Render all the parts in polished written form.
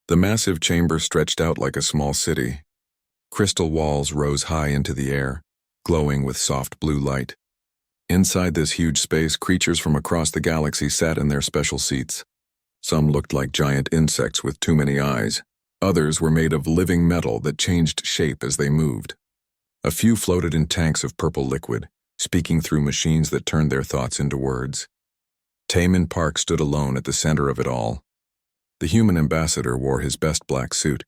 The massive chamber stretched out like a small city. Crystal walls rose high into the air, glowing with soft blue light. Inside this huge space, creatures from across the galaxy sat in their special seats. Some looked like giant insects with too many eyes. Others were made of living metal that changed shape as they moved. A few floated in tanks of purple liquid, speaking through machines that turned their thoughts into words. Taemin Park stood alone at the center of it all. The human ambassador wore his best black suit,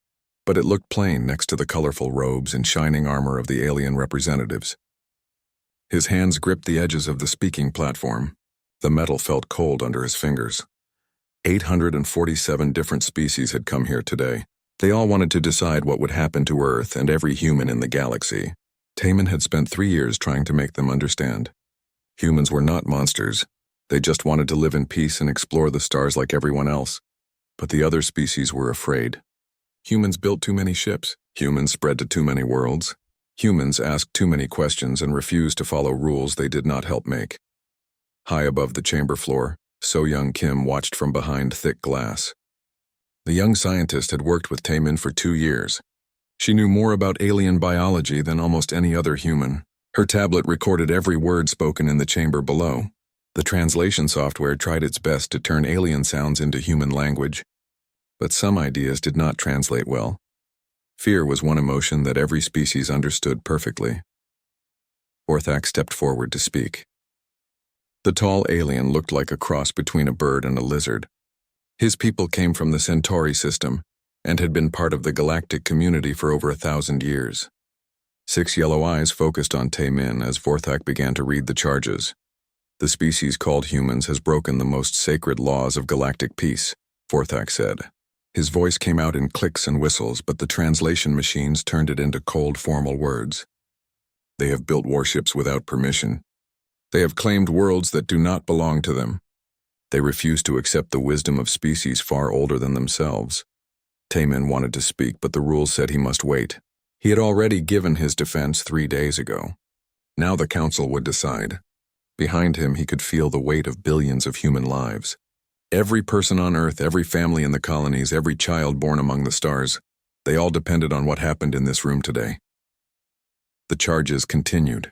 but it looked plain next to the colorful robes and shining armor of the alien representatives. His hands gripped the edges of the speaking platform. The metal felt cold under his fingers. 847 different species had come here today. They all wanted to decide what would happen to Earth and every human in the galaxy. Taemin had spent 3 years trying to make them understand. Humans were not monsters. They just wanted to live in peace and explore the stars like everyone else. But the other species were afraid. Humans built too many ships. Humans spread to too many worlds. Humans asked too many questions and refused to follow rules they did not help make. High above the chamber floor, So-Young Kim watched from behind thick glass. The young scientist had worked with Taemin for 2 years. She knew more about alien biology than almost any other human. Her tablet recorded every word spoken in the chamber below. The translation software tried its best to turn alien sounds into human language. But some ideas did not translate well. Fear was one emotion that every species understood perfectly. Vorthak stepped forward to speak. The tall alien looked like a cross between a bird and a lizard. His people came from the Centauri system and had been part of the galactic community for over 1,000 years. 6 yellow eyes focused on Taemin as Vorthak began to read the charges. The species called humans has broken the most sacred laws of galactic peace, Vorthak said. His voice came out in clicks and whistles, but the translation machines turned it into cold, formal words. They have built warships without permission. They have claimed worlds that do not belong to them. They refuse to accept the wisdom of species far older than themselves. Taemin wanted to speak, but the rules said he must wait. He had already given his defense 3 days ago. Now the council would decide. Behind him, he could feel the weight of billions of human lives. Every person on Earth, every family in the colonies, every child born among the stars, they all depended on what happened in this room today. The charges continued.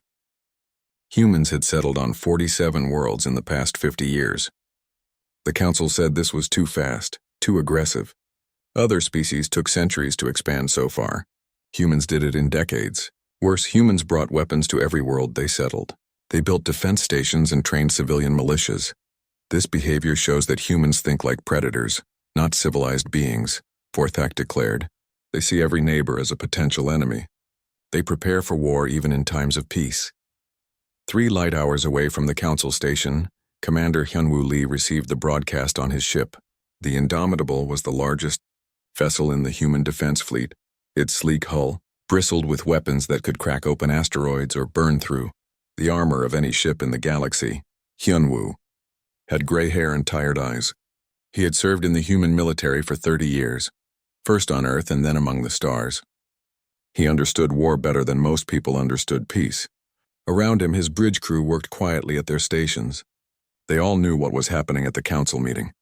Humans had settled on 47 worlds in the past 50 years. The council said this was too fast, too aggressive. Other species took centuries to expand so far. Humans did it in decades. Worse, humans brought weapons to every world they settled. They built defense stations and trained civilian militias. This behavior shows that humans think like predators, not civilized beings, Vorthak declared. They see every neighbor as a potential enemy. They prepare for war even in times of peace. 3 light hours away from the council station, Commander Hyunwoo Lee received the broadcast on his ship. The Indomitable was the largest vessel in the human defense fleet. Its sleek hull bristled with weapons that could crack open asteroids or burn through the armor of any ship in the galaxy. Hyunwoo had gray hair and tired eyes. He had served in the human military for 30 years, first on Earth and then among the stars. He understood war better than most people understood peace. Around him, his bridge crew worked quietly at their stations. They all knew what was happening at the council meeting.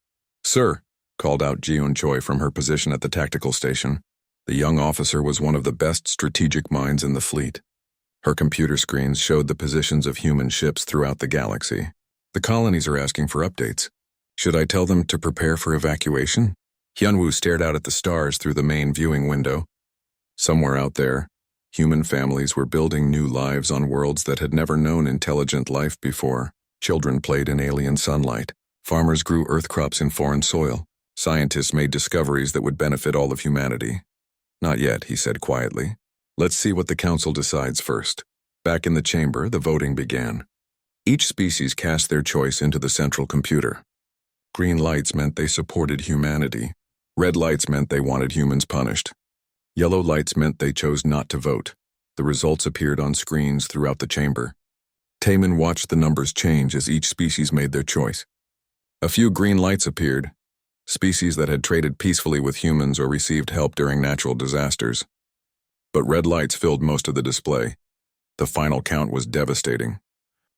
"Sir," called out Jiun Choi from her position at the tactical station. The young officer was one of the best strategic minds in the fleet. Her computer screens showed the positions of human ships throughout the galaxy. "The colonies are asking for updates. Should I tell them to prepare for evacuation?" Hyunwoo stared out at the stars through the main viewing window. Somewhere out there, human families were building new lives on worlds that had never known intelligent life before. Children played in alien sunlight. Farmers grew earth crops in foreign soil. Scientists made discoveries that would benefit all of humanity. "Not yet," he said quietly. "Let's see what the council decides first." Back in the chamber, the voting began. Each species cast their choice into the central computer. Green lights meant they supported humanity. Red lights meant they wanted humans punished. Yellow lights meant they chose not to vote. The results appeared on screens throughout the chamber. Taemin watched the numbers change as each species made their choice. A few green lights appeared, species that had traded peacefully with humans or received help during natural disasters. But red lights filled most of the display. The final count was devastating.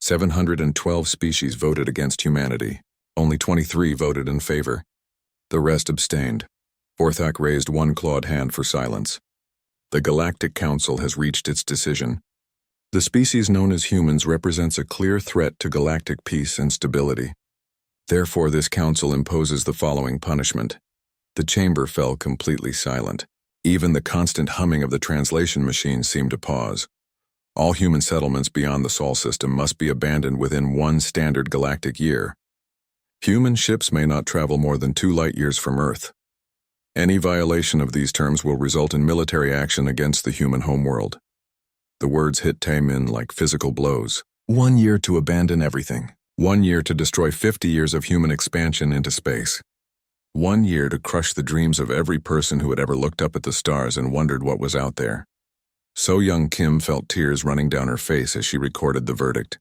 712 species voted against humanity. Only 23 voted in favor. The rest abstained. Vorthak raised one clawed hand for silence. The Galactic Council has reached its decision. The species known as humans represents a clear threat to galactic peace and stability. Therefore, this council imposes the following punishment. The chamber fell completely silent. Even the constant humming of the translation machine seemed to pause. All human settlements beyond the Sol system must be abandoned within 1 standard galactic year. Human ships may not travel more than 2 light-years from Earth. Any violation of these terms will result in military action against the human homeworld. The words hit Taemin like physical blows. 1 year to abandon everything. 1 year to destroy 50 years of human expansion into space. 1 year to crush the dreams of every person who had ever looked up at the stars and wondered what was out there. So young Kim felt tears running down her face as she recorded the verdict.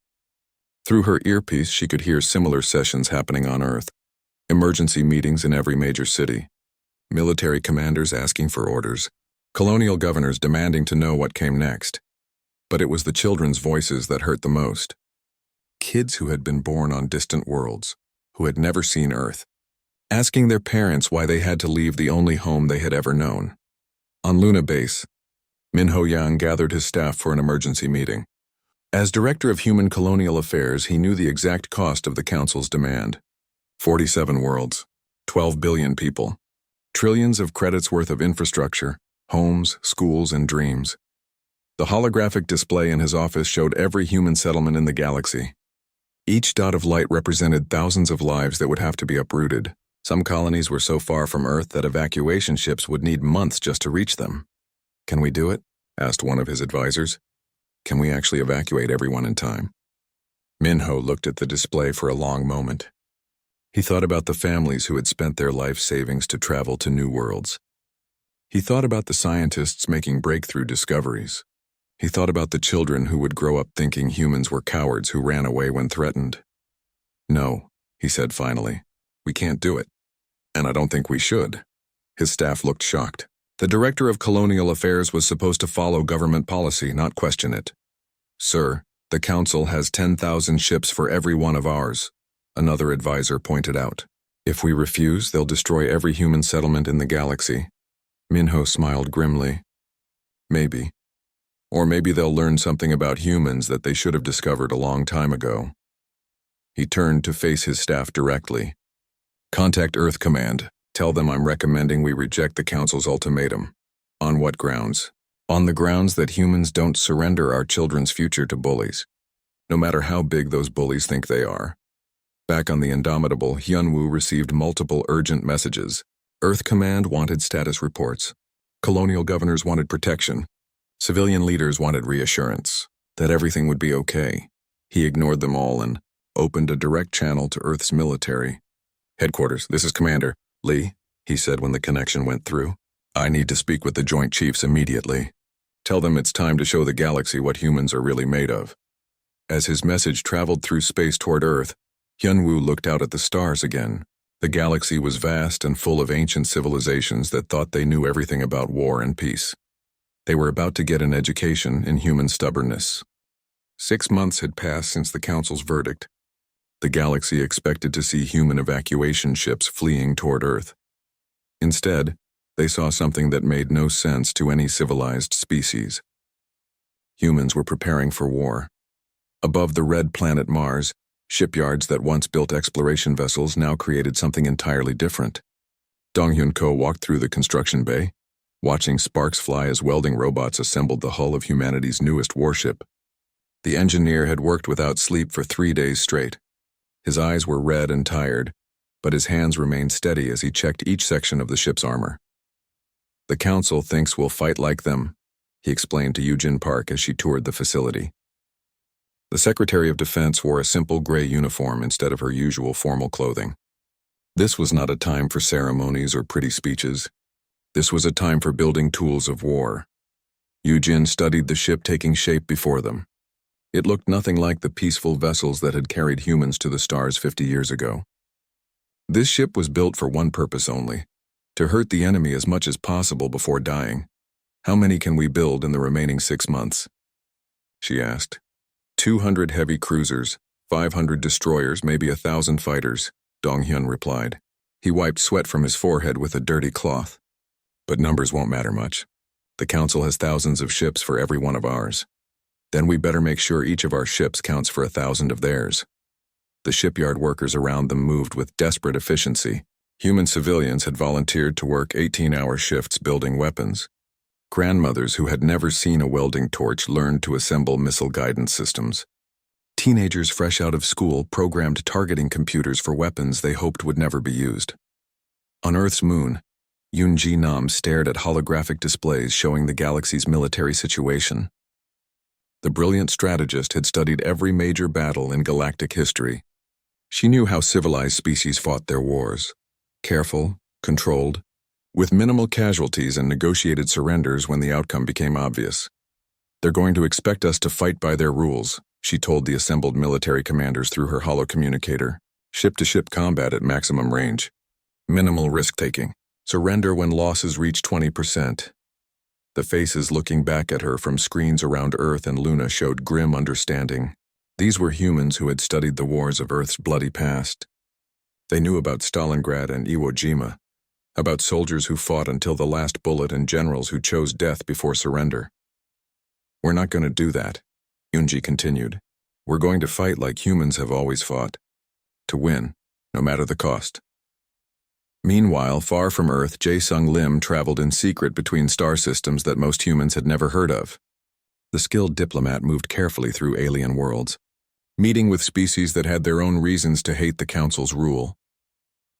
Through her earpiece, she could hear similar sessions happening on Earth. Emergency meetings in every major city. Military commanders asking for orders. Colonial governors demanding to know what came next. But it was the children's voices that hurt the most. Kids who had been born on distant worlds, who had never seen Earth, asking their parents why they had to leave the only home they had ever known. On Luna Base, Min Ho Yang gathered his staff for an emergency meeting. As Director of Human Colonial Affairs, he knew the exact cost of the Council's demand. 47 worlds, 12 billion people, trillions of credits worth of infrastructure, homes, schools, and dreams. The holographic display in his office showed every human settlement in the galaxy. Each dot of light represented thousands of lives that would have to be uprooted. Some colonies were so far from Earth that evacuation ships would need months just to reach them. "Can we do it?" asked one of his advisors. "Can we actually evacuate everyone in time?" Minho looked at the display for a long moment. He thought about the families who had spent their life savings to travel to new worlds. He thought about the scientists making breakthrough discoveries. He thought about the children who would grow up thinking humans were cowards who ran away when threatened. "No," he said finally. "We can't do it. And I don't think we should." His staff looked shocked. The Director of Colonial Affairs was supposed to follow government policy, not question it. "Sir, the Council has 10,000 ships for every one of ours," another advisor pointed out. "If we refuse, they'll destroy every human settlement in the galaxy." Minho smiled grimly. "Maybe. Or maybe they'll learn something about humans that they should have discovered a long time ago." He turned to face his staff directly. "Contact Earth Command. Tell them I'm recommending we reject the Council's ultimatum." "On what grounds?" "On the grounds that humans don't surrender our children's future to bullies, no matter how big those bullies think they are." Back on the Indomitable, Hyunwoo received multiple urgent messages. Earth Command wanted status reports. Colonial governors wanted protection. Civilian leaders wanted reassurance that everything would be okay. He ignored them all and opened a direct channel to Earth's military. "Headquarters, this is Commander Lee," he said when the connection went through. "I need to speak with the Joint Chiefs immediately. Tell them it's time to show the galaxy what humans are really made of." As his message traveled through space toward Earth, Hyunwoo looked out at the stars again. The galaxy was vast and full of ancient civilizations that thought they knew everything about war and peace. They were about to get an education in human stubbornness. 6 months had passed since the Council's verdict. The galaxy expected to see human evacuation ships fleeing toward Earth. Instead, they saw something that made no sense to any civilized species. Humans were preparing for war. Above the red planet Mars, shipyards that once built exploration vessels now created something entirely different. Donghyun Ko walked through the construction bay, watching sparks fly as welding robots assembled the hull of humanity's newest warship. The engineer had worked without sleep for 3 days straight. His eyes were red and tired, but his hands remained steady as he checked each section of the ship's armor. "The Council thinks we'll fight like them," he explained to Yoojin Park as she toured the facility. The Secretary of Defense wore a simple gray uniform instead of her usual formal clothing. This was not a time for ceremonies or pretty speeches. This was a time for building tools of war. Yoojin studied the ship taking shape before them. It looked nothing like the peaceful vessels that had carried humans to the stars 50 years ago. This ship was built for one purpose only: to hurt the enemy as much as possible before dying. "How many can we build in the remaining 6 months?" she asked. 200 heavy cruisers, 500 destroyers, maybe 1,000 fighters, Donghyun replied. He wiped sweat from his forehead with a dirty cloth. But numbers won't matter much. The Council has thousands of ships for every one of ours. Then we better make sure each of our ships counts for 1,000 of theirs. The shipyard workers around them moved with desperate efficiency. Human civilians had volunteered to work 18-hour shifts building weapons. Grandmothers who had never seen a welding torch learned to assemble missile guidance systems. Teenagers fresh out of school programmed targeting computers for weapons they hoped would never be used. On Earth's moon, Yunji Nam stared at holographic displays showing the galaxy's military situation. The brilliant strategist had studied every major battle in galactic history. She knew how civilized species fought their wars. Careful, controlled, with minimal casualties and negotiated surrenders when the outcome became obvious. They're going to expect us to fight by their rules, she told the assembled military commanders through her holocommunicator. Ship-to-ship combat at maximum range. Minimal risk-taking. Surrender when losses reach 20%. The faces looking back at her from screens around Earth and Luna showed grim understanding. These were humans who had studied the wars of Earth's bloody past. They knew about Stalingrad and Iwo Jima, about soldiers who fought until the last bullet and generals who chose death before surrender. We're not going to do that, Yunji continued. We're going to fight like humans have always fought. To win, no matter the cost. Meanwhile, far from Earth, Jae-sung Lim traveled in secret between star systems that most humans had never heard of. The skilled diplomat moved carefully through alien worlds, meeting with species that had their own reasons to hate the Council's rule.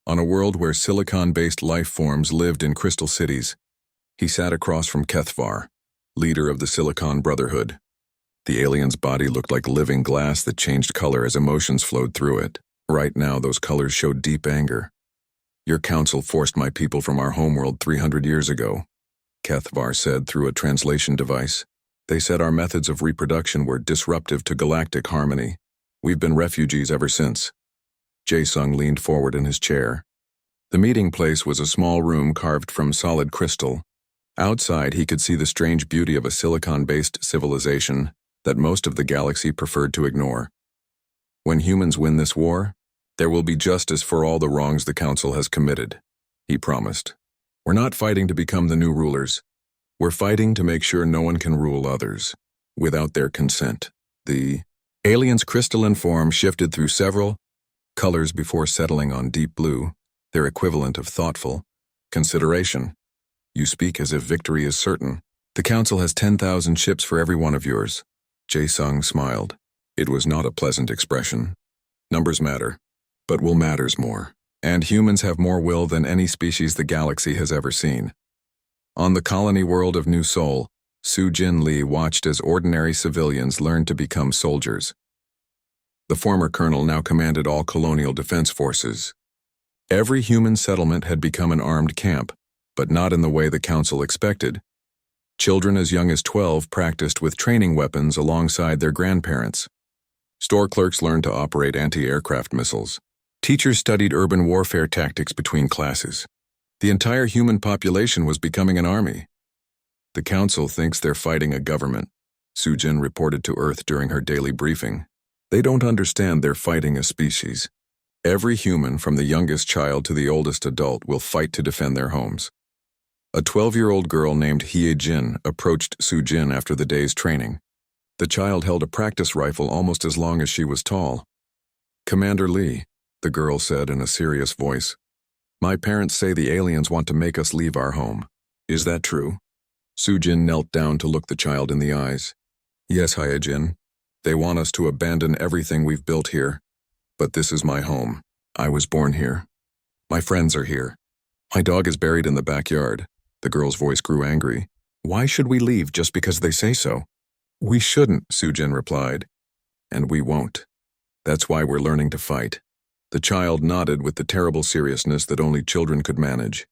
On a world where silicon-based life forms lived in crystal cities, he sat across from Kethvar, leader of the Silicon Brotherhood. The alien's body looked like living glass that changed color as emotions flowed through it. Right now, those colors showed deep anger. Your council forced my people from our homeworld 300 years ago, Kethvar said through a translation device. They said our methods of reproduction were disruptive to galactic harmony. We've been refugees ever since. Jae-sung leaned forward in his chair. The meeting place was a small room carved from solid crystal. Outside, he could see the strange beauty of a silicon-based civilization that most of the galaxy preferred to ignore. When humans win this war, there will be justice for all the wrongs the Council has committed, he promised. We're not fighting to become the new rulers. We're fighting to make sure no one can rule others without their consent. The alien's crystalline form shifted through several colors before settling on deep blue, their equivalent of thoughtful consideration. You speak as if victory is certain. The Council has 10,000 ships for every one of yours. Jae-sung smiled. It was not a pleasant expression. Numbers matter, but will matters more. And humans have more will than any species the galaxy has ever seen. On the colony world of New Seoul, Soo-jin Lee watched as ordinary civilians learned to become soldiers. The former colonel now commanded all colonial defense forces. Every human settlement had become an armed camp, but not in the way the Council expected. Children as young as 12 practiced with training weapons alongside their grandparents. Store clerks learned to operate anti-aircraft missiles. Teachers studied urban warfare tactics between classes. The entire human population was becoming an army. The Council thinks they're fighting a government, Soo-jin reported to Earth during her daily briefing. They don't understand they're fighting a species. Every human, from the youngest child to the oldest adult, will fight to defend their homes. A 12-year-old girl named Hye-jin approached Soo-jin after the day's training. The child held a practice rifle almost as long as she was tall. Commander Lee, the girl said in a serious voice, my parents say the aliens want to make us leave our home. Is that true? Soo-jin knelt down to look the child in the eyes. Yes, Hye-jin. They want us to abandon everything we've built here. But this is my home. I was born here. My friends are here. My dog is buried in the backyard. The girl's voice grew angry. Why should we leave just because they say so? We shouldn't, Soo-jin replied. And we won't. That's why we're learning to fight. The child nodded with the terrible seriousness that only children could manage.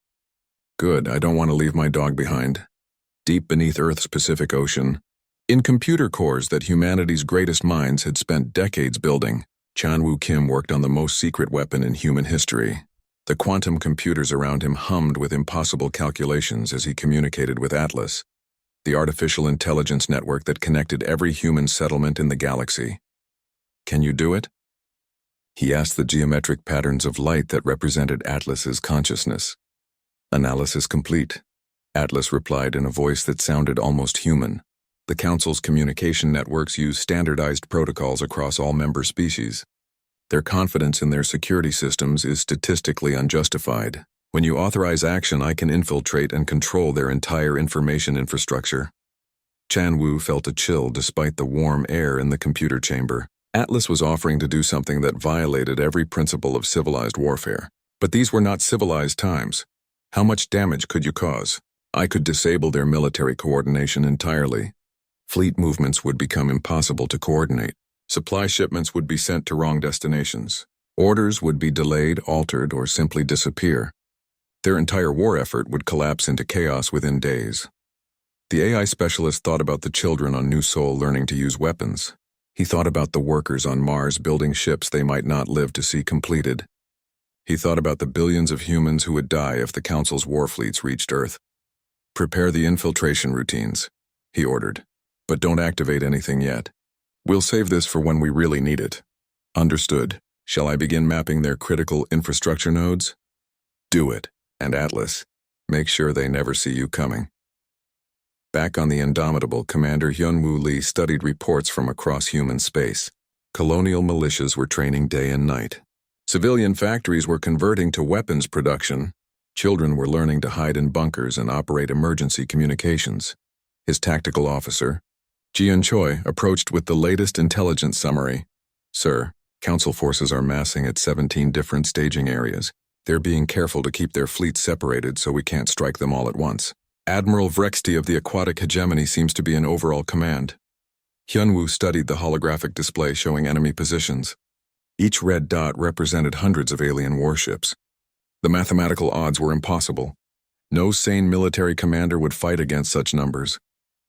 Good, I don't want to leave my dog behind. Deep beneath Earth's Pacific Ocean, in computer cores that humanity's greatest minds had spent decades building, Chan-woo Kim worked on the most secret weapon in human history. The quantum computers around him hummed with impossible calculations as he communicated with Atlas, the artificial intelligence network that connected every human settlement in the galaxy. Can you do it? He asked the geometric patterns of light that represented Atlas's consciousness. Analysis complete. Atlas replied in a voice that sounded almost human. The Council's communication networks use standardized protocols across all member species. Their confidence in their security systems is statistically unjustified. When you authorize action, I can infiltrate and control their entire information infrastructure. Chan Wu felt a chill despite the warm air in the computer chamber. Atlas was offering to do something that violated every principle of civilized warfare. But these were not civilized times. How much damage could you cause? I could disable their military coordination entirely. Fleet movements would become impossible to coordinate. Supply shipments would be sent to wrong destinations. Orders would be delayed, altered, or simply disappear. Their entire war effort would collapse into chaos within days. The AI specialist thought about the children on New Sol learning to use weapons. He thought about the workers on Mars building ships they might not live to see completed. He thought about the billions of humans who would die if the Council's war fleets reached Earth. Prepare the infiltration routines, he ordered. But don't activate anything yet. We'll save this for when we really need it. Understood. Shall I begin mapping their critical infrastructure nodes? Do it. And Atlas, make sure they never see you coming. Back on the Indomitable, Commander Hyun-Woo Lee studied reports from across human space. Colonial militias were training day and night. Civilian factories were converting to weapons production. Children were learning to hide in bunkers and operate emergency communications. His tactical officer, Jian Choi, approached with the latest intelligence summary. Sir, Council forces are massing at 17 different staging areas. They're being careful to keep their fleets separated so we can't strike them all at once. Admiral Vrexty of the Aquatic Hegemony seems to be in overall command. Hyun-Woo studied the holographic display showing enemy positions. Each red dot represented hundreds of alien warships. The mathematical odds were impossible. No sane military commander would fight against such numbers.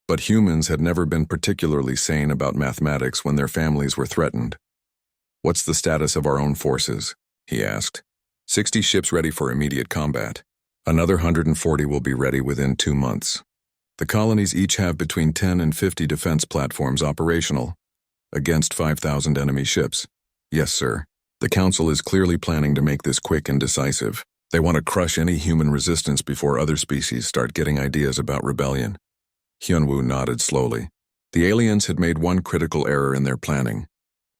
But humans had never been particularly sane about mathematics when their families were threatened. What's the status of our own forces? He asked. 60 ships ready for immediate combat. Another 140 will be ready within 2 months. The colonies each have between 10 and 50 defense platforms operational, against 5,000 enemy ships. Yes, sir. The Council is clearly planning to make this quick and decisive. They want to crush any human resistance before other species start getting ideas about rebellion. Hyun-Woo nodded slowly. The aliens had made one critical error in their planning.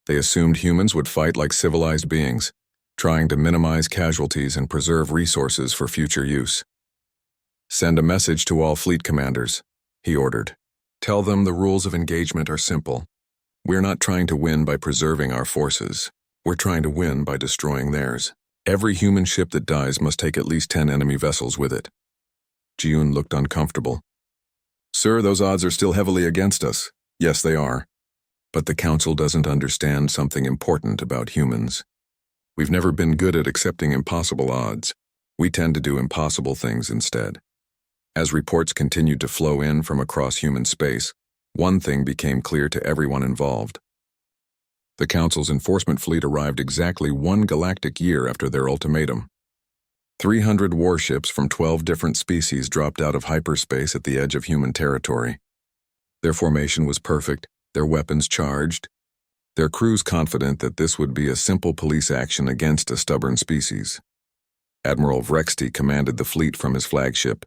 They assumed humans would fight like civilized beings, trying to minimize casualties and preserve resources for future use. Send a message to all fleet commanders, he ordered. Tell them the rules of engagement are simple. We're not trying to win by preserving our forces. We're trying to win by destroying theirs. Every human ship that dies must take at least 10 enemy vessels with it. Ji-yoon looked uncomfortable. Sir, those odds are still heavily against us. Yes, they are. But the Council doesn't understand something important about humans. We've never been good at accepting impossible odds. We tend to do impossible things instead. As reports continued to flow in from across human space, one thing became clear to everyone involved. The Council's enforcement fleet arrived exactly 1 galactic year after their ultimatum. 300 warships from 12 different species dropped out of hyperspace at the edge of human territory. Their formation was perfect, their weapons charged, their crews confident that this would be a simple police action against a stubborn species. Admiral Vrexty commanded the fleet from his flagship,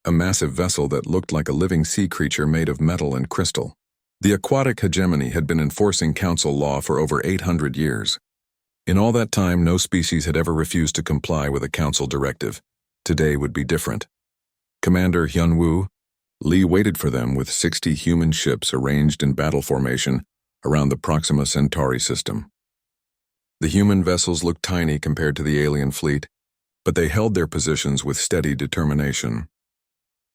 a massive vessel that looked like a living sea creature made of metal and crystal. The Aquatic Hegemony had been enforcing Council law for over 800 years. In all that time, no species had ever refused to comply with a Council directive. Today would be different. Commander Hyun-Woo Lee waited for them with 60 human ships arranged in battle formation around the Proxima Centauri system. The human vessels looked tiny compared to the alien fleet, but they held their positions with steady determination.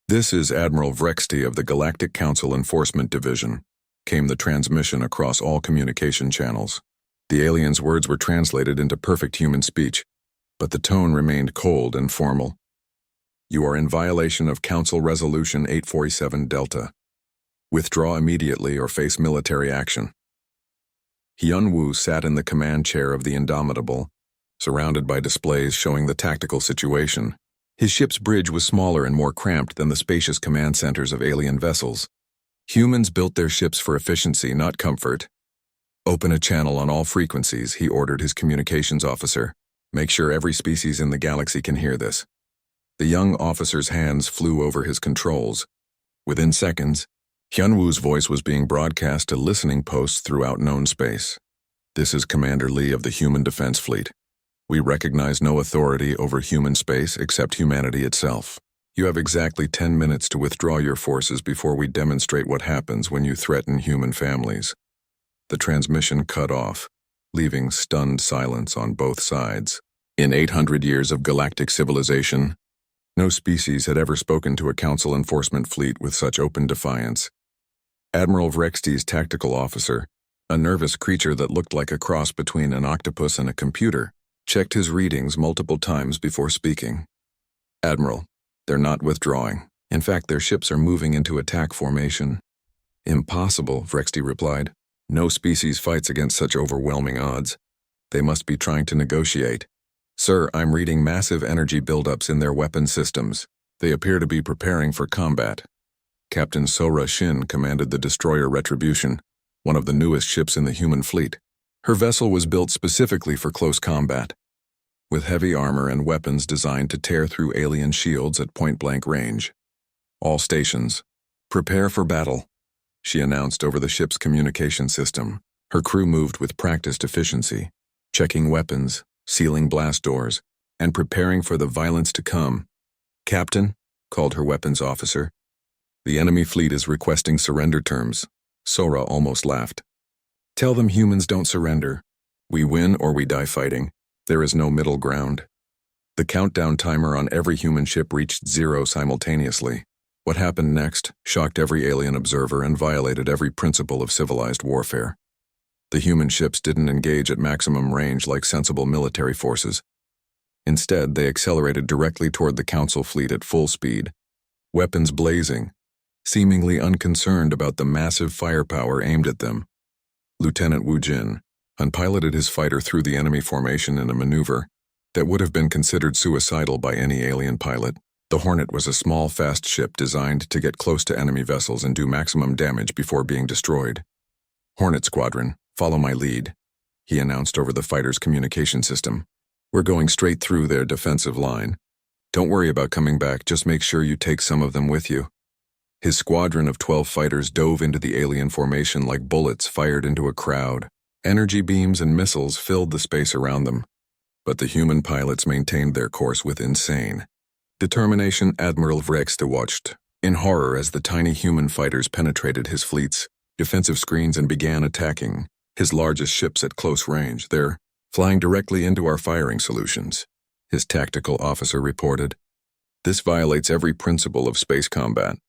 This is Admiral Vrexty of the Galactic Council Enforcement Division, came the transmission across all communication channels. The aliens' words were translated into perfect human speech, but the tone remained cold and formal. You are in violation of Council Resolution 847 Delta. Withdraw immediately or face military action. Hyun-Woo sat in the command chair of the Indomitable, surrounded by displays showing the tactical situation. His ship's bridge was smaller and more cramped than the spacious command centers of alien vessels. Humans built their ships for efficiency, not comfort. Open a channel on all frequencies, he ordered his communications officer. Make sure every species in the galaxy can hear this. The young officer's hands flew over his controls. Within seconds, Hyunwoo's voice was being broadcast to listening posts throughout known space. "This is Commander Lee of the Human Defense Fleet. We recognize no authority over human space except humanity itself. You have exactly 10 minutes to withdraw your forces before we demonstrate what happens when you threaten human families." The transmission cut off, leaving stunned silence on both sides. In 800 years of galactic civilization, no species had ever spoken to a Council enforcement fleet with such open defiance. Admiral Vrexty's tactical officer, a nervous creature that looked like a cross between an octopus and a computer, checked his readings multiple times before speaking. "Admiral, they're not withdrawing. In fact, their ships are moving into attack formation." "Impossible," Vrexty replied. "No species fights against such overwhelming odds. They must be trying to negotiate." "Sir, I'm reading massive energy buildups in their weapon systems. They appear to be preparing for combat." Captain Sora Shin commanded the destroyer Retribution, one of the newest ships in the human fleet. Her vessel was built specifically for close combat, with heavy armor and weapons designed to tear through alien shields at point-blank range. "All stations, prepare for battle," she announced over the ship's communication system. Her crew moved with practiced efficiency, checking weapons, sealing blast doors, and preparing for the violence to come. "Captain," called her weapons officer, "the enemy fleet is requesting surrender terms." Sora almost laughed. "Tell them humans don't surrender. We win or we die fighting. There is no middle ground." The countdown timer on every human ship reached 0 simultaneously. What happened next shocked every alien observer and violated every principle of civilized warfare. The human ships didn't engage at maximum range like sensible military forces. Instead, they accelerated directly toward the Council fleet at full speed, weapons blazing, seemingly unconcerned about the massive firepower aimed at them. Lieutenant Wu Jin unpiloted his fighter through the enemy formation in a maneuver that would have been considered suicidal by any alien pilot. The Hornet was a small, fast ship designed to get close to enemy vessels and do maximum damage before being destroyed. "Hornet Squadron, follow my lead," he announced over the fighter's communication system. "We're going straight through their defensive line. Don't worry about coming back, just make sure you take some of them with you." His squadron of 12 fighters dove into the alien formation like bullets fired into a crowd. Energy beams and missiles filled the space around them, but the human pilots maintained their course with insane determination. Admiral Vrexty watched in horror as the tiny human fighters penetrated his fleet's defensive screens and began attacking his largest ships at close range. "They're flying directly into our firing solutions," his tactical officer reported. "This violates every principle of space combat.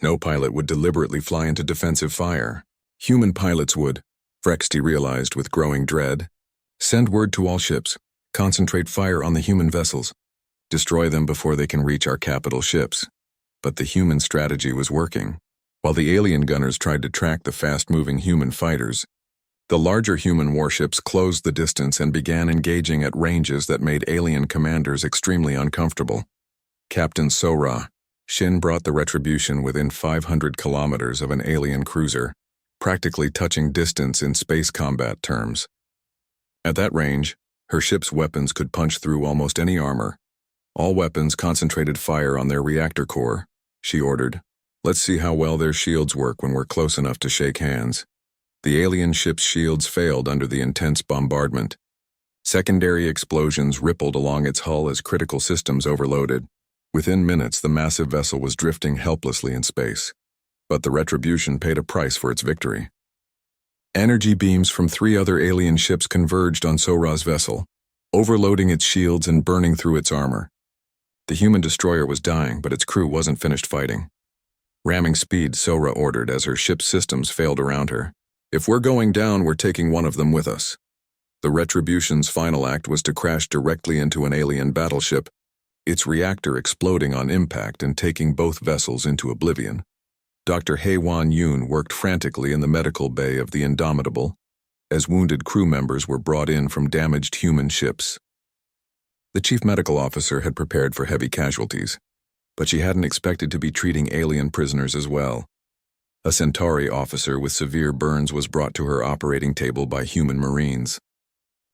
No pilot would deliberately fly into defensive fire. Human pilots would," Vrexty realized with growing dread. "Send word to all ships. Concentrate fire on the human vessels. Destroy them before they can reach our capital ships." But the human strategy was working. While the alien gunners tried to track the fast-moving human fighters, the larger human warships closed the distance and began engaging at ranges that made alien commanders extremely uncomfortable. Captain Sora Shin brought the Retribution within 500 kilometers of an alien cruiser, practically touching distance in space combat terms. At that range, her ship's weapons could punch through almost any armor. "All weapons concentrated fire on their reactor core," she ordered. "Let's see how well their shields work when we're close enough to shake hands." The alien ship's shields failed under the intense bombardment. Secondary explosions rippled along its hull as critical systems overloaded. Within minutes, the massive vessel was drifting helplessly in space. But the Retribution paid a price for its victory. Energy beams from 3 other alien ships converged on Sora's vessel, overloading its shields and burning through its armor. The human destroyer was dying, but its crew wasn't finished fighting. Ramming speed, Sora ordered as her ship's systems failed around her. "If we're going down, we're taking one of them with us." The Retribution's final act was to crash directly into an alien battleship, its reactor exploding on impact and taking both vessels into oblivion. Dr. Haewon Yoon worked frantically in the medical bay of the Indomitable, as wounded crew members were brought in from damaged human ships. The chief medical officer had prepared for heavy casualties, but she hadn't expected to be treating alien prisoners as well. A Centauri officer with severe burns was brought to her operating table by human Marines.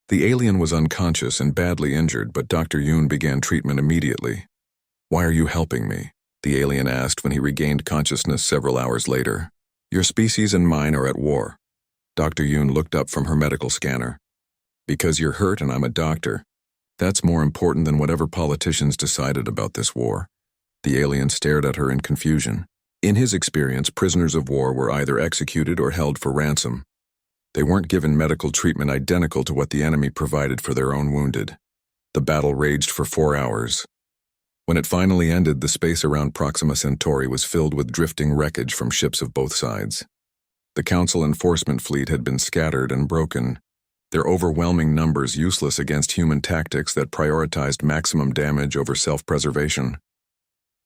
The alien was unconscious and badly injured, but Dr. Yoon began treatment immediately. "Why are you helping me?" the alien asked when he regained consciousness several hours later. "Your species and mine are at war." Dr. Yoon looked up from her medical scanner. "Because you're hurt and I'm a doctor. That's more important than whatever politicians decided about this war." The alien stared at her in confusion. In his experience, prisoners of war were either executed or held for ransom. They weren't given medical treatment identical to what the enemy provided for their own wounded. The battle raged for 4 hours. When it finally ended, the space around Proxima Centauri was filled with drifting wreckage from ships of both sides. The Council enforcement fleet had been scattered and broken, their overwhelming numbers useless against human tactics that prioritized maximum damage over self-preservation.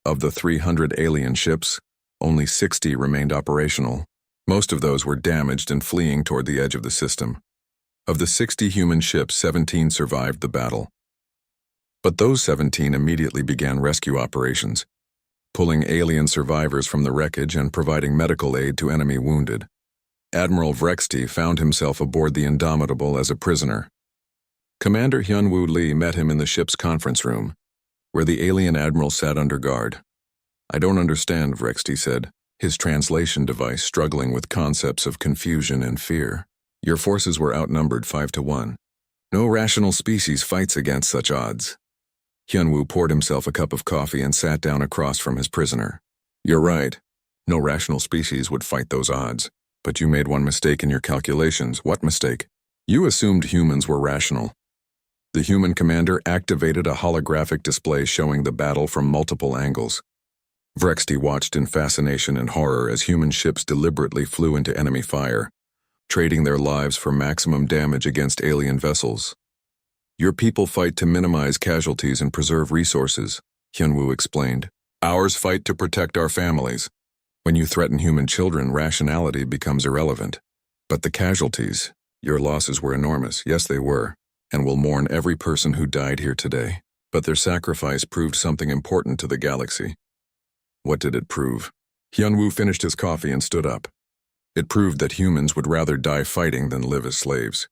Of the 300 alien ships, only 60 remained operational. Most of those were damaged and fleeing toward the edge of the system. Of the 60 human ships, 17 survived the battle. But those 17 immediately began rescue operations, pulling alien survivors from the wreckage and providing medical aid to enemy wounded. Admiral Vrexty found himself aboard the Indomitable as a prisoner. Commander Hyunwoo Lee met him in the ship's conference room, where the alien admiral sat under guard. "I don't understand," Vrexty said, his translation device struggling with concepts of confusion and fear. "Your forces were outnumbered 5-1. No rational species fights against such odds." Hyunwoo poured himself a cup of coffee and sat down across from his prisoner. "You're right. No rational species would fight those odds. But you made one mistake in your calculations." "What mistake?" "You assumed humans were rational." The human commander activated a holographic display showing the battle from multiple angles. Vrexty watched in fascination and horror as human ships deliberately flew into enemy fire, trading their lives for maximum damage against alien vessels. "Your people fight to minimize casualties and preserve resources," Hyunwoo explained. "Ours fight to protect our families. When you threaten human children, rationality becomes irrelevant. But the casualties, your losses were enormous." "Yes, they were, and will mourn every person who died here today. But their sacrifice proved something important to the galaxy." "What did it prove?" Hyunwoo finished his coffee and stood up. "It proved that humans would rather die fighting than live as slaves.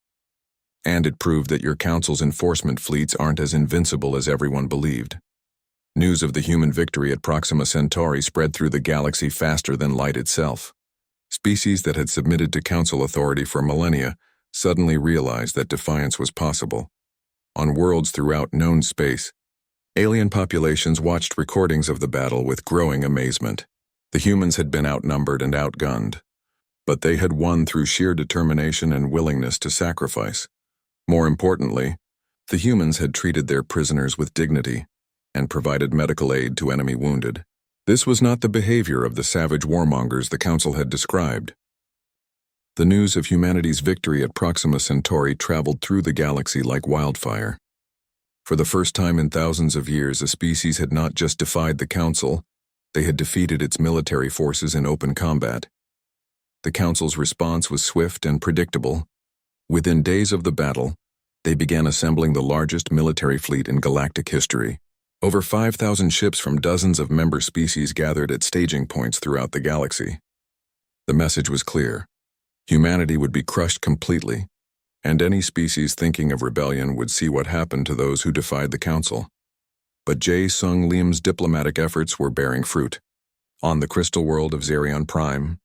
And it proved that your council's enforcement fleets aren't as invincible as everyone believed." News of the human victory at Proxima Centauri spread through the galaxy faster than light itself. Species that had submitted to council authority for millennia suddenly realized that defiance was possible. On worlds throughout known space, alien populations watched recordings of the battle with growing amazement. The humans had been outnumbered and outgunned, but they had won through sheer determination and willingness to sacrifice. More importantly, the humans had treated their prisoners with dignity and provided medical aid to enemy wounded. This was not the behavior of the savage warmongers the Council had described. The news of humanity's victory at Proxima Centauri traveled through the galaxy like wildfire. For the first time in thousands of years, a species had not just defied the Council, they had defeated its military forces in open combat. The Council's response was swift and predictable. Within days of the battle, they began assembling the largest military fleet in galactic history. Over 5,000 ships from dozens of member species gathered at staging points throughout the galaxy. The message was clear. Humanity would be crushed completely, and any species thinking of rebellion would see what happened to those who defied the Council. But Jae Sung Lim's diplomatic efforts were bearing fruit. On the crystal world of Xerion Prime,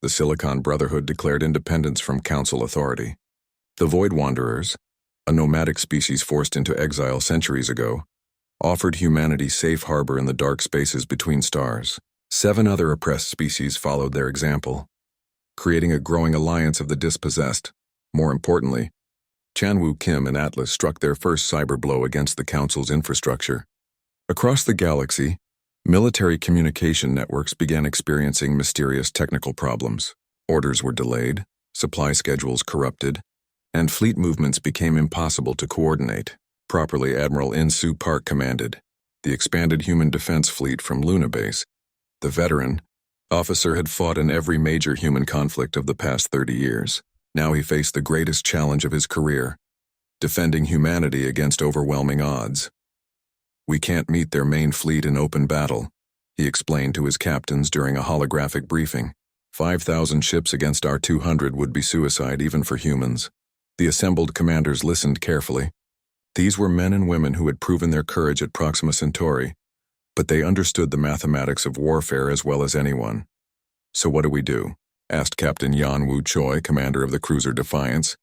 the Silicon Brotherhood declared independence from Council authority. The Void Wanderers, a nomadic species forced into exile centuries ago, offered humanity safe harbor in the dark spaces between stars. 7 other oppressed species followed their example, creating a growing alliance of the dispossessed. More importantly, Chanwoo Kim and Atlas struck their first cyber blow against the Council's infrastructure. Across the galaxy, military communication networks began experiencing mysterious technical problems. Orders were delayed, supply schedules corrupted, and fleet movements became impossible to coordinate. Properly, Admiral In-Soo Park commanded the expanded human defense fleet from Luna Base. The veteran officer had fought in every major human conflict of the past 30 years. Now he faced the greatest challenge of his career, defending humanity against overwhelming odds. "We can't meet their main fleet in open battle," he explained to his captains during a holographic briefing. 5,000 ships against our 200 would be suicide even for humans. The assembled commanders listened carefully. These were men and women who had proven their courage at Proxima Centauri, But they understood the mathematics of warfare as well as anyone. "So what do we do?" asked Captain Yan Wu Choi, commander of the cruiser Defiance.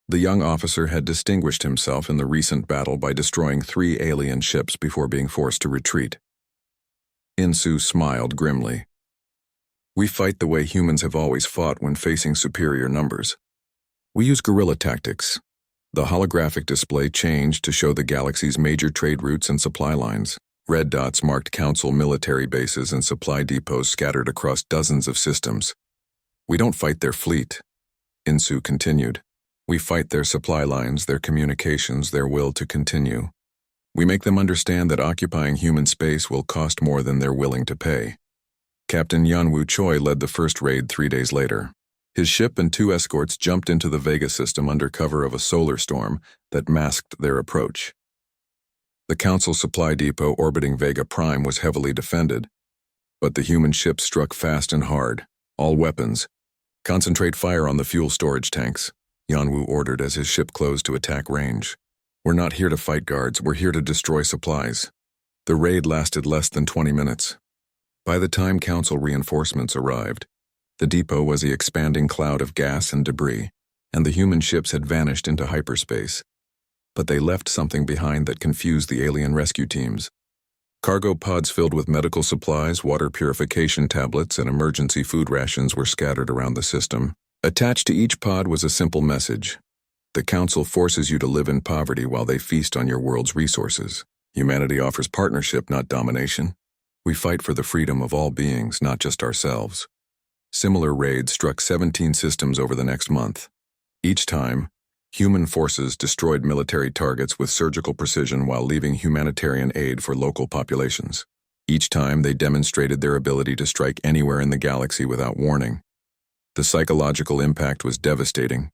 The young officer had distinguished himself in the recent battle by destroying 3 alien ships before being forced to retreat. Insu smiled grimly. "We fight the way humans have always fought when facing superior numbers. We use guerrilla tactics." The holographic display changed to show the galaxy's major trade routes and supply lines. Red dots marked Council military bases and supply depots scattered across dozens of systems. "We don't fight their fleet," Insu continued. "We fight their supply lines, their communications, their will to continue. We make them understand that occupying human space will cost more than they're willing to pay." Captain Yanwu Choi led the first raid 3 days later. His ship and 2 escorts jumped into the Vega system under cover of a solar storm that masked their approach. The Council supply depot orbiting Vega Prime was heavily defended, but the human ships struck fast and hard. "All weapons, concentrate fire on the fuel storage tanks," Yanwu ordered as his ship closed to attack range. "We're not here to fight guards, we're here to destroy supplies." The raid lasted less than 20 minutes. By the time Council reinforcements arrived, the depot was the expanding cloud of gas and debris, and the human ships had vanished into hyperspace. But they left something behind that confused the alien rescue teams. Cargo pods filled with medical supplies, water purification tablets, and emergency food rations were scattered around the system. Attached to each pod was a simple message: "The Council forces you to live in poverty while they feast on your world's resources. Humanity offers partnership, not domination. We fight for the freedom of all beings, not just ourselves." Similar raids struck 17 systems over the next month. Each time, human forces destroyed military targets with surgical precision while leaving humanitarian aid for local populations. Each time, they demonstrated their ability to strike anywhere in the galaxy without warning. The psychological impact was devastating.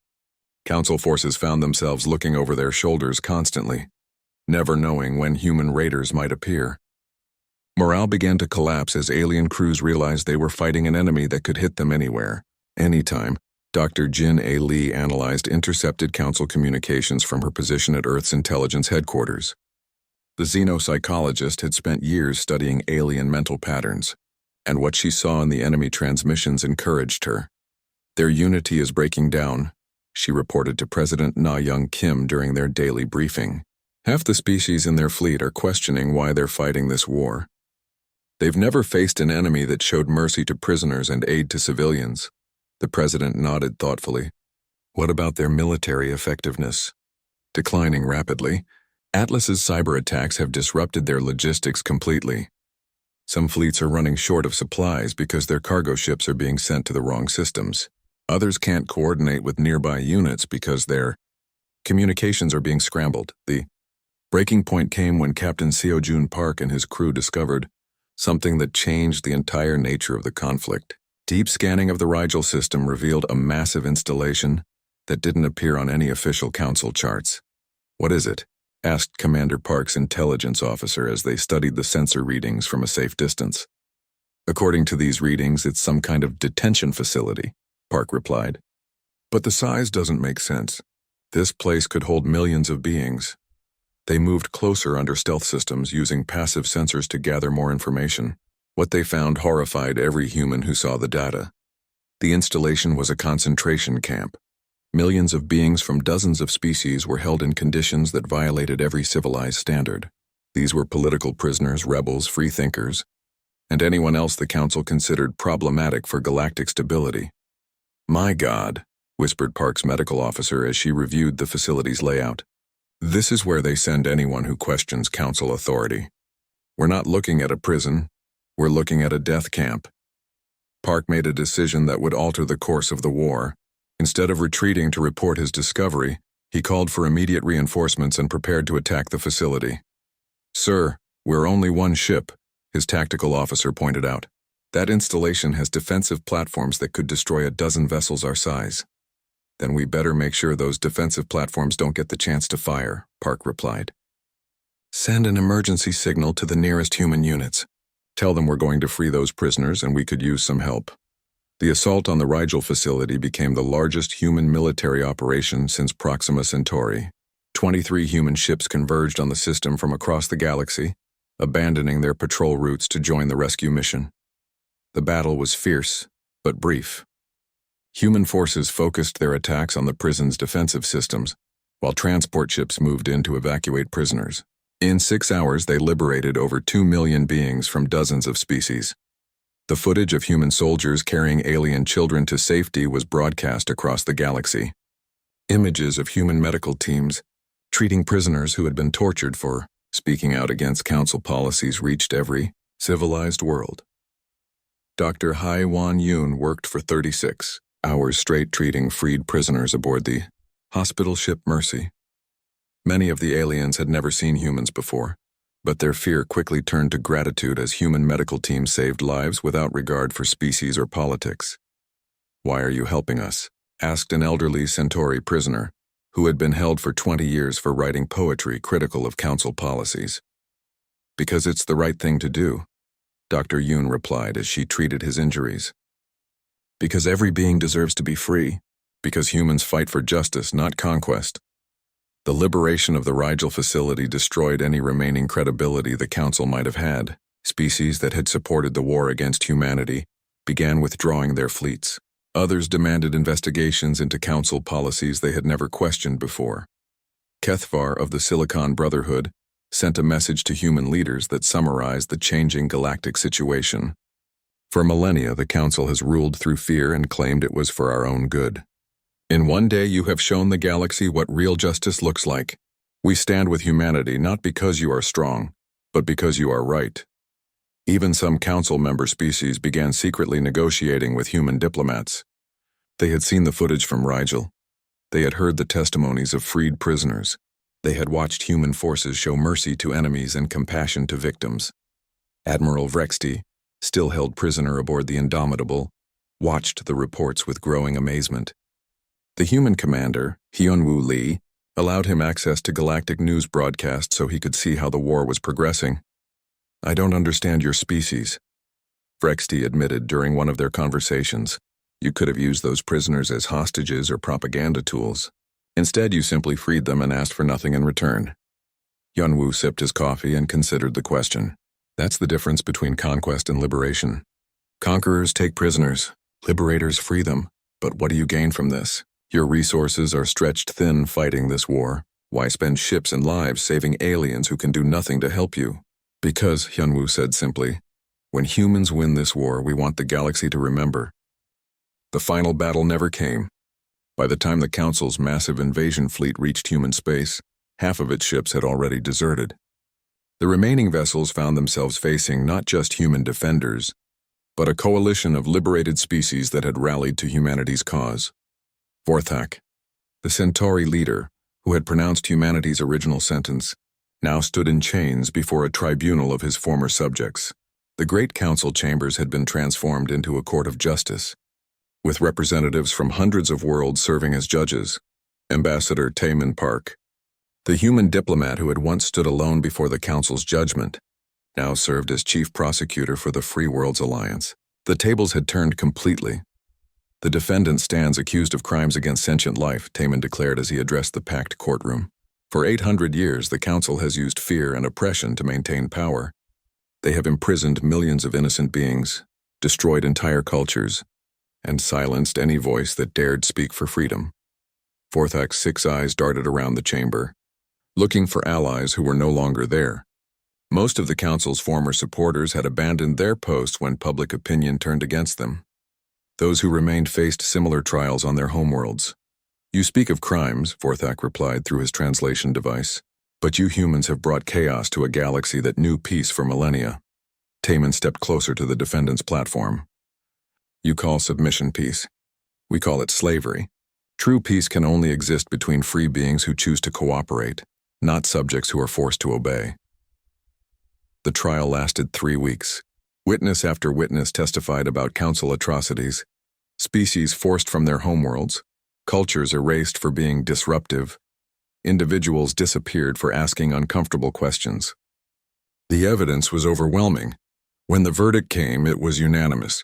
Council forces found themselves looking over their shoulders constantly, never knowing when human raiders might appear. Morale began to collapse as alien crews realized they were fighting an enemy that could hit them anywhere, anytime. Dr. Jin A. Lee analyzed intercepted Council communications from her position at Earth's intelligence headquarters. The xenopsychologist had spent years studying alien mental patterns, and what she saw in the enemy transmissions encouraged her. "Their unity is breaking down," she reported to President Na Young Kim during their daily briefing. "Half the species in their fleet are questioning why they're fighting this war. They've never faced an enemy that showed mercy to prisoners and aid to civilians." The president nodded thoughtfully. "What about their military effectiveness?" "Declining rapidly. Atlas's cyber attacks have disrupted their logistics completely. Some fleets are running short of supplies because their cargo ships are being sent to the wrong systems. Others can't coordinate with nearby units because their communications are being scrambled." The breaking point came when Captain Seo-Jun Park and his crew discovered something that changed the entire nature of the conflict. Deep scanning of the Rigel system revealed a massive installation that didn't appear on any official Council charts. "What is it?" asked Commander Park's intelligence officer as they studied the sensor readings from a safe distance. "According to these readings, it's some kind of detention facility," Park replied. "But the size doesn't make sense. This place could hold millions of beings." They moved closer under stealth systems, using passive sensors to gather more information. What they found horrified every human who saw the data. The installation was a concentration camp. Millions of beings from dozens of species were held in conditions that violated every civilized standard. These were political prisoners, rebels, freethinkers, and anyone else the Council considered problematic for galactic stability. "My God," whispered Park's medical officer as she reviewed the facility's layout. "This is where they send anyone who questions Council authority. We're not looking at a prison, we're looking at a death camp." Park made a decision that would alter the course of the war. Instead of retreating to report his discovery, he called for immediate reinforcements and prepared to attack the facility. "Sir, we're only one ship," his tactical officer pointed out. "That installation has defensive platforms that could destroy a dozen vessels our size." "Then we better make sure those defensive platforms don't get the chance to fire," Park replied. "Send an emergency signal to the nearest human units. Tell them we're going to free those prisoners and we could use some help." The assault on the Rigel facility became the largest human military operation since Proxima Centauri. 23 human ships converged on the system from across the galaxy, abandoning their patrol routes to join the rescue mission. The battle was fierce, but brief. Human forces focused their attacks on the prison's defensive systems, while transport ships moved in to evacuate prisoners. In 6 hours, they liberated over 2 million beings from dozens of species. The footage of human soldiers carrying alien children to safety was broadcast across the galaxy. Images of human medical teams treating prisoners who had been tortured for speaking out against council policies reached every civilized world. Dr. Hai-Wan Yoon worked for 36 hours straight treating freed prisoners aboard the hospital ship Mercy. Many of the aliens had never seen humans before, but their fear quickly turned to gratitude as human medical teams saved lives without regard for species or politics. "Why are you helping us?" asked an elderly Centauri prisoner who had been held for 20 years for writing poetry critical of council policies. "Because it's the right thing to do," Dr. Yoon replied as she treated his injuries. "Because every being deserves to be free. Because humans fight for justice, not conquest." The liberation of the Rigel facility destroyed any remaining credibility the council might have had. Species that had supported the war against humanity began withdrawing their fleets. Others demanded investigations into council policies they had never questioned before. Kethvar of the Silicon Brotherhood sent a message to human leaders that summarized the changing galactic situation. "For millennia, the council has ruled through fear and claimed it was for our own good. In one day you have shown the galaxy what real justice looks like. We stand with humanity not because you are strong, but because you are right." Even some council member species began secretly negotiating with human diplomats. They had seen the footage from Rigel. They had heard the testimonies of freed prisoners. They had watched human forces show mercy to enemies and compassion to victims. Admiral Vrexty, still held prisoner aboard the Indomitable, watched the reports with growing amazement. The human commander, Hyunwoo Lee, allowed him access to galactic news broadcasts so he could see how the war was progressing. "I don't understand your species," Vrexty admitted during one of their conversations. "You could have used those prisoners as hostages or propaganda tools. Instead, you simply freed them and asked for nothing in return." Hyunwoo sipped his coffee and considered the question. "That's the difference between conquest and liberation. Conquerors take prisoners, liberators free them. But what do you gain from this? Your resources are stretched thin fighting this war. Why spend ships and lives saving aliens who can do nothing to help you?" "Because," Hyunwoo said simply, "when humans win this war, we want the galaxy to remember." The final battle never came. By the time the Council's massive invasion fleet reached human space, half of its ships had already deserted. The remaining vessels found themselves facing not just human defenders, but a coalition of liberated species that had rallied to humanity's cause. Vorthak, the Centauri leader, who had pronounced humanity's original sentence, now stood in chains before a tribunal of his former subjects. The Great Council chambers had been transformed into a court of justice, with representatives from hundreds of worlds serving as judges. Ambassador Taemin Park, the human diplomat who had once stood alone before the Council's judgment, now served as chief prosecutor for the Free Worlds Alliance. The tables had turned completely. "The defendant stands accused of crimes against sentient life," Taemin declared as he addressed the packed courtroom. "For 800 years, the Council has used fear and oppression to maintain power. They have imprisoned millions of innocent beings, destroyed entire cultures, and silenced any voice that dared speak for freedom." Vorthak's 6 eyes darted around the chamber, looking for allies who were no longer there. Most of the Council's former supporters had abandoned their posts when public opinion turned against them. Those who remained faced similar trials on their homeworlds. "You speak of crimes," Vorthak replied through his translation device, "but you humans have brought chaos to a galaxy that knew peace for millennia." Taemin stepped closer to the defendant's platform. "You call submission peace. We call it slavery. True peace can only exist between free beings who choose to cooperate, not subjects who are forced to obey." The trial lasted 3 weeks. Witness after witness testified about Council atrocities, species forced from their homeworlds, cultures erased for being disruptive, individuals disappeared for asking uncomfortable questions. The evidence was overwhelming. When the verdict came, it was unanimous.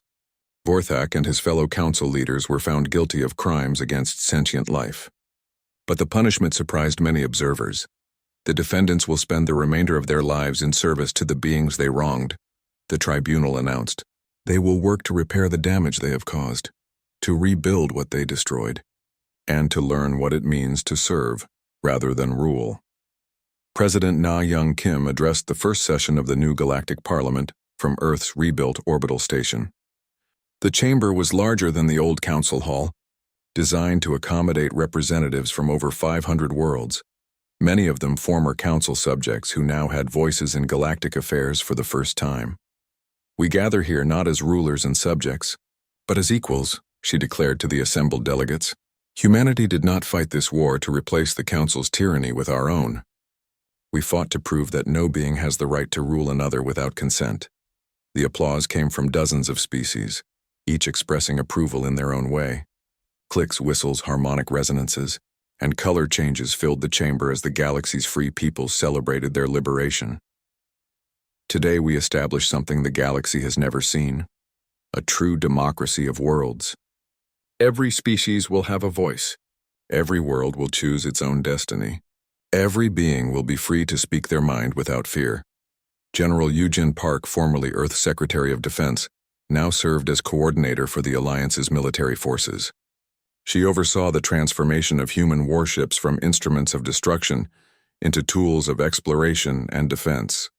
Vorthak and his fellow Council leaders were found guilty of crimes against sentient life. But the punishment surprised many observers. The defendants will spend the remainder of their lives in service to the beings they wronged, the tribunal announced. They will work to repair the damage they have caused, to rebuild what they destroyed, and to learn what it means to serve rather than rule. President Na Young Kim addressed the first session of the new Galactic Parliament from Earth's rebuilt orbital station. The chamber was larger than the old council hall, designed to accommodate representatives from over 500 worlds, many of them former council subjects who now had voices in galactic affairs for the first time. "We gather here not as rulers and subjects, but as equals," she declared to the assembled delegates. "Humanity did not fight this war to replace the council's tyranny with our own. We fought to prove that no being has the right to rule another without consent." The applause came from dozens of species, each expressing approval in their own way. Clicks, whistles, harmonic resonances, and color changes filled the chamber as the galaxy's free peoples celebrated their liberation. "Today we establish something the galaxy has never seen, a true democracy of worlds. Every species will have a voice. Every world will choose its own destiny. Every being will be free to speak their mind without fear." General Eugene Park, formerly Earth Secretary of Defense, now served as coordinator for the Alliance's military forces. She oversaw the transformation of human warships from instruments of destruction into tools of exploration and defense.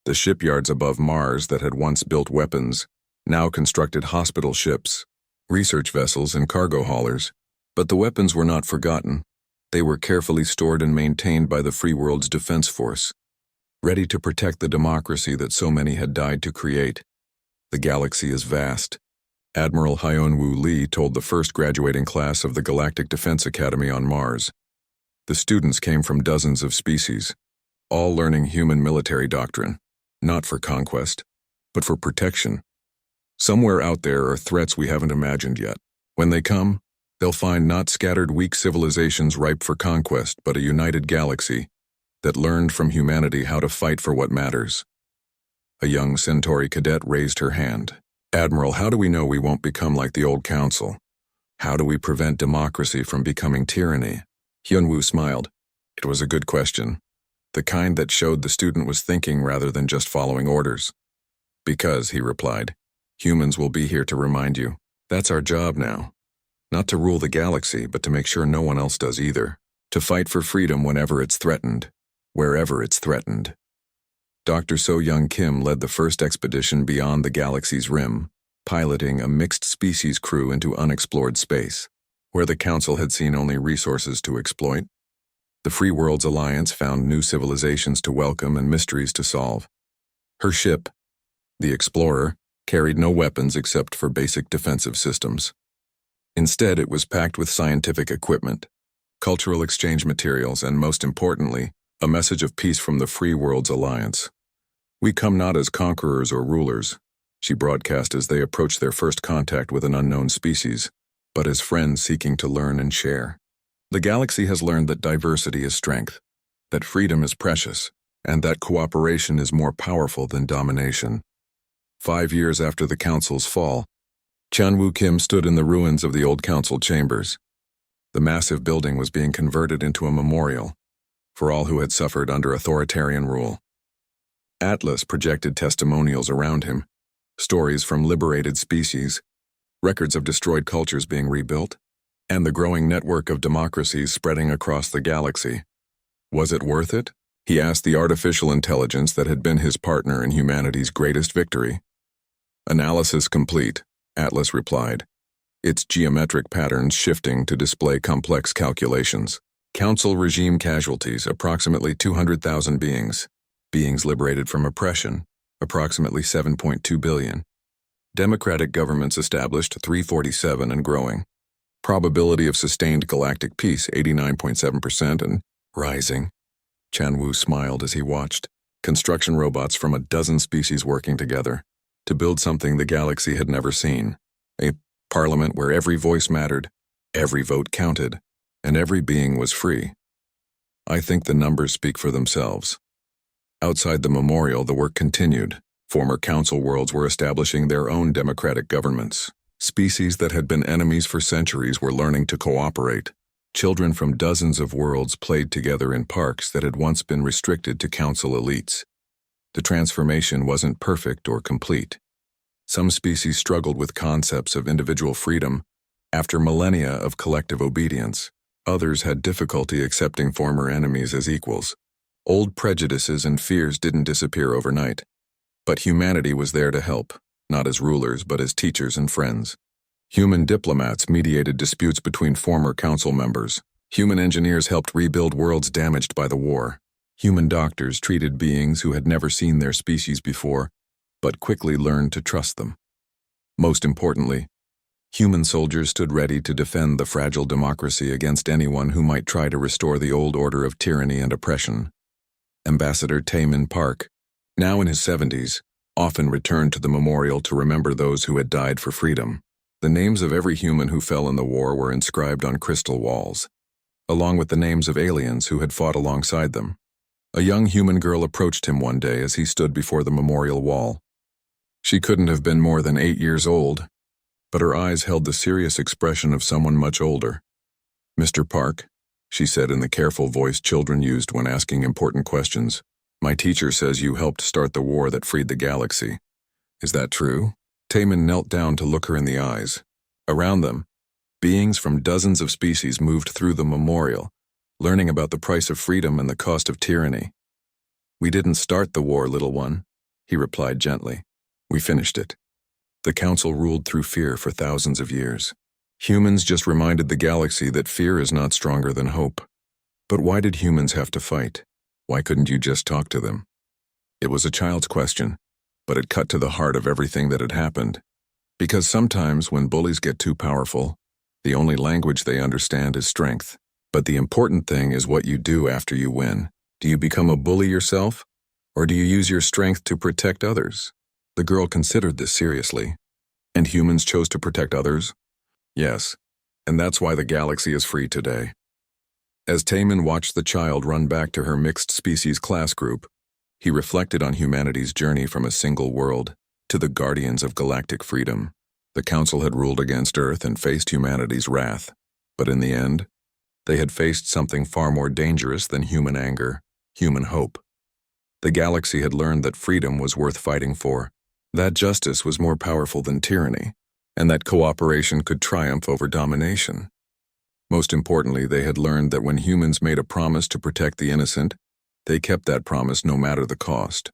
The shipyards above Mars that had once built weapons now constructed hospital ships, research vessels, and cargo haulers. But the weapons were not forgotten. They were carefully stored and maintained by the free world's defense force, ready to protect the democracy that so many had died to create. The galaxy is vast. Admiral Hyun-Woo Lee told the first graduating class of the Galactic Defense Academy on Mars. The students came from dozens of species, all learning human military doctrine, not for conquest, but for protection. Somewhere out there are threats we haven't imagined yet. When they come, they'll find not scattered weak civilizations ripe for conquest, but a united galaxy that learned from humanity how to fight for what matters. A young Centauri cadet raised her hand. "Admiral, how do we know we won't become like the old council? How do we prevent democracy from becoming tyranny?" Hyun-Woo smiled. It was a good question, the kind that showed the student was thinking rather than just following orders. "Because," he replied, "humans will be here to remind you. That's our job now. Not to rule the galaxy, but to make sure no one else does either. To fight for freedom whenever it's threatened, wherever it's threatened." Dr. So-Young Kim led the first expedition beyond the galaxy's rim, piloting a mixed-species crew into unexplored space, where the Council had seen only resources to exploit. The Free Worlds Alliance found new civilizations to welcome and mysteries to solve. Her ship, the Explorer, carried no weapons except for basic defensive systems. Instead, it was packed with scientific equipment, cultural exchange materials, and most importantly, a message of peace from the Free Worlds Alliance. "We come not as conquerors or rulers," she broadcast as they approached their first contact with an unknown species, "but as friends seeking to learn and share. The galaxy has learned that diversity is strength, that freedom is precious, and that cooperation is more powerful than domination." 5 years after the Council's fall, Chan-Woo Kim stood in the ruins of the old Council chambers. The massive building was being converted into a memorial for all who had suffered under authoritarian rule. Atlas projected testimonials around him, stories from liberated species, records of destroyed cultures being rebuilt, and the growing network of democracies spreading across the galaxy. Was it worth it? He asked the artificial intelligence that had been his partner in humanity's greatest victory. "Analysis complete," Atlas replied, its geometric patterns shifting to display complex calculations. Council regime casualties, approximately 200,000 beings. Beings liberated from oppression, approximately 7.2 billion. Democratic governments established, 347 and growing. Probability of sustained galactic peace, 89.7% and rising. Chan-Woo smiled as he watched. Construction robots from a dozen species working together to build something the galaxy had never seen. A parliament where every voice mattered, every vote counted, and every being was free. "I think the numbers speak for themselves." Outside the memorial, the work continued. Former council worlds were establishing their own democratic governments. Species that had been enemies for centuries were learning to cooperate. Children from dozens of worlds played together in parks that had once been restricted to council elites. The transformation wasn't perfect or complete. Some species struggled with concepts of individual freedom after millennia of collective obedience. Others had difficulty accepting former enemies as equals. Old prejudices and fears didn't disappear overnight. But humanity was there to help, not as rulers but as teachers and friends. Human diplomats mediated disputes between former council members. Human engineers helped rebuild worlds damaged by the war. Human doctors treated beings who had never seen their species before, but quickly learned to trust them. Most importantly, human soldiers stood ready to defend the fragile democracy against anyone who might try to restore the old order of tyranny and oppression. Ambassador Taman Park, now in his 70s, often returned to the memorial to remember those who had died for freedom. The names of every human who fell in the war were inscribed on crystal walls, along with the names of aliens who had fought alongside them. A young human girl approached him one day as he stood before the memorial wall. She couldn't have been more than 8 years old, but her eyes held the serious expression of someone much older. "Mr. Park," she said in the careful voice children used when asking important questions, "my teacher says you helped start the war that freed the galaxy. Is that true?" Taman knelt down to look her in the eyes. Around them, beings from dozens of species moved through the memorial, learning about the price of freedom and the cost of tyranny. "We didn't start the war, little one," he replied gently. "We finished it." The council ruled through fear for thousands of years. Humans just reminded the galaxy that fear is not stronger than hope. But why did humans have to fight? Why couldn't you just talk to them? It was a child's question, but it cut to the heart of everything that had happened. Because sometimes when bullies get too powerful, the only language they understand is strength. But the important thing is what you do after you win. Do you become a bully yourself? Or do you use your strength to protect others? The girl considered this seriously. And humans chose to protect others? Yes, and that's why the galaxy is free today. As Taman watched the child run back to her mixed-species class group, he reflected on humanity's journey from a single world to the guardians of galactic freedom. The Council had ruled against Earth and faced humanity's wrath, but in the end, they had faced something far more dangerous than human anger, human hope. The galaxy had learned that freedom was worth fighting for, that justice was more powerful than tyranny, and that cooperation could triumph over domination. Most importantly, they had learned that when humans made a promise to protect the innocent, they kept that promise no matter the cost.